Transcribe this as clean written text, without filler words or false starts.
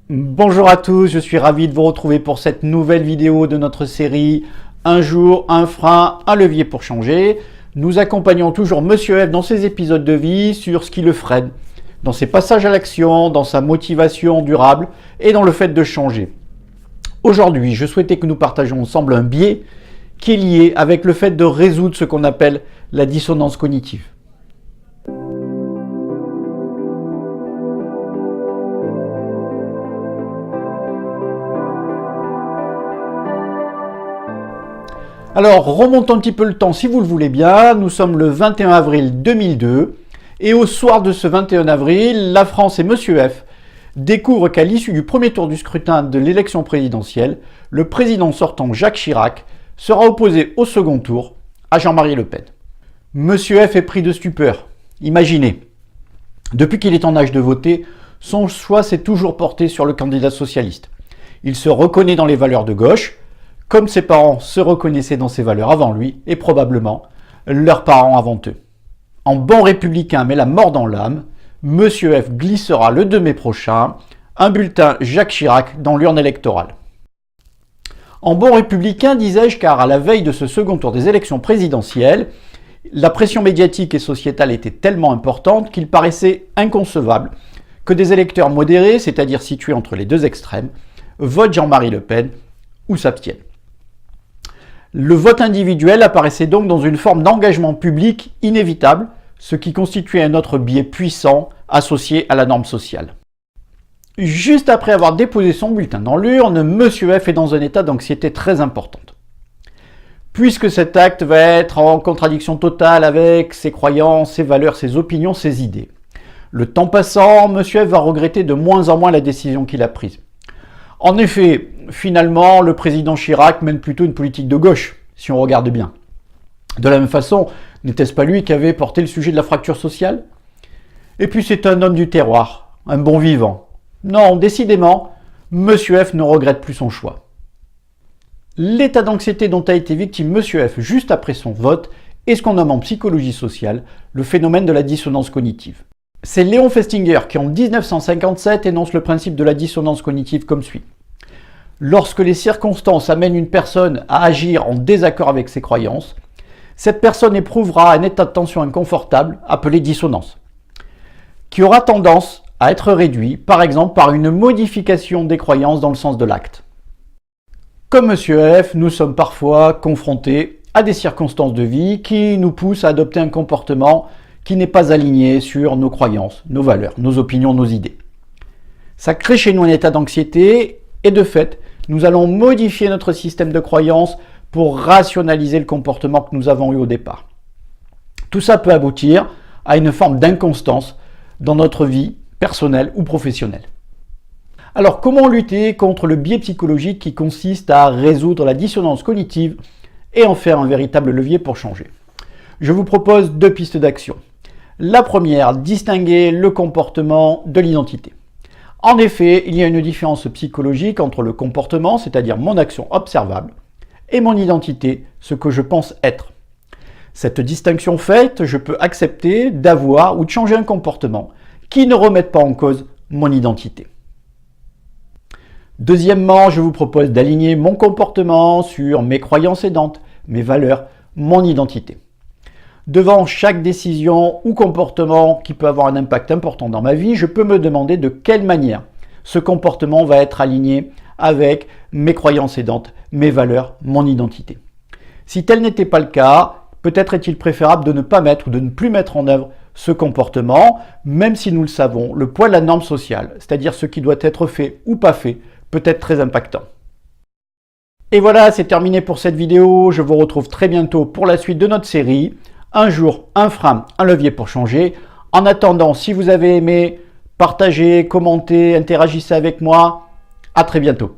Bonjour à tous, je suis ravi de vous retrouver pour cette nouvelle vidéo de notre série Un jour, un frein, un levier pour changer. Nous accompagnons toujours Monsieur F dans ses épisodes de vie sur ce qui le freine, dans ses passages à l'action, dans sa motivation durable et dans le fait de changer. Aujourd'hui, je souhaitais que nous partagions ensemble un biais qui est lié avec le fait de résoudre ce qu'on appelle la dissonance cognitive. Alors, remontons un petit peu le temps si vous le voulez bien. Nous sommes le 21 avril 2002 et au soir de ce 21 avril, la France et Monsieur F découvrent qu'à l'issue du premier tour du scrutin de l'élection présidentielle, le président sortant Jacques Chirac sera opposé au second tour à Jean-Marie Le Pen. Monsieur F est pris de stupeur. Imaginez, depuis qu'il est en âge de voter, son choix s'est toujours porté sur le candidat socialiste. Il se reconnaît dans les valeurs de gauche, comme ses parents se reconnaissaient dans ses valeurs avant lui, et probablement leurs parents avant eux. En bon républicain mais la mort dans l'âme, Monsieur F glissera le 2 mai prochain un bulletin Jacques Chirac dans l'urne électorale. En bon républicain, disais-je, car à la veille de ce second tour des élections présidentielles, la pression médiatique et sociétale était tellement importante qu'il paraissait inconcevable que des électeurs modérés, c'est-à-dire situés entre les deux extrêmes, votent Jean-Marie Le Pen ou s'abstiennent. Le vote individuel apparaissait donc dans une forme d'engagement public inévitable, ce qui constituait un autre biais puissant associé à la norme sociale. Juste après avoir déposé son bulletin dans l'urne, Monsieur F est dans un état d'anxiété très importante. Puisque cet acte va être en contradiction totale avec ses croyances, ses valeurs, ses opinions, ses idées. Le temps passant, Monsieur F va regretter de moins en moins la décision qu'il a prise. En effet, finalement, le président Chirac mène plutôt une politique de gauche, si on regarde bien. De la même façon, n'était-ce pas lui qui avait porté le sujet de la fracture sociale? Et puis c'est un homme du terroir, un bon vivant. Non, décidément, Monsieur F ne regrette plus son choix. L'état d'anxiété dont a été victime Monsieur F juste après son vote est ce qu'on nomme en psychologie sociale le phénomène de la dissonance cognitive. C'est Léon Festinger qui en 1957 énonce le principe de la dissonance cognitive comme suit. Lorsque les circonstances amènent une personne à agir en désaccord avec ses croyances, cette personne éprouvera un état de tension inconfortable appelé dissonance, qui aura tendance à être réduit, par exemple, par une modification des croyances dans le sens de l'acte. Comme Monsieur F, nous sommes parfois confrontés à des circonstances de vie qui nous poussent à adopter un comportement qui n'est pas aligné sur nos croyances, nos valeurs, nos opinions, nos idées. Ça crée chez nous un état d'anxiété et de fait, nous allons modifier notre système de croyances pour rationaliser le comportement que nous avons eu au départ. Tout ça peut aboutir à une forme d'inconstance dans notre vie personnelle ou professionnelle. Alors, comment lutter contre le biais psychologique qui consiste à résoudre la dissonance cognitive et en faire un véritable levier pour changer? Je vous propose deux pistes d'action. La première, distinguer le comportement de l'identité. En effet, il y a une différence psychologique entre le comportement, c'est-à-dire mon action observable, et mon identité, ce que je pense être. Cette distinction faite, je peux accepter d'avoir ou de changer un comportement qui ne remette pas en cause mon identité. Deuxièmement, je vous propose d'aligner mon comportement sur mes croyances aidantes, mes valeurs, mon identité. Devant chaque décision ou comportement qui peut avoir un impact important dans ma vie, je peux me demander de quelle manière ce comportement va être aligné avec mes croyances aidantes, mes valeurs, mon identité. Si tel n'était pas le cas, peut-être est-il préférable de ne pas mettre ou de ne plus mettre en œuvre ce comportement, même si nous le savons, le poids de la norme sociale, c'est-à-dire ce qui doit être fait ou pas fait, peut être très impactant. Et voilà, c'est terminé pour cette vidéo. Je vous retrouve très bientôt pour la suite de notre série. Un jour, un frein, un levier pour changer. En attendant, si vous avez aimé, partagez, commentez, interagissez avec moi. À très bientôt.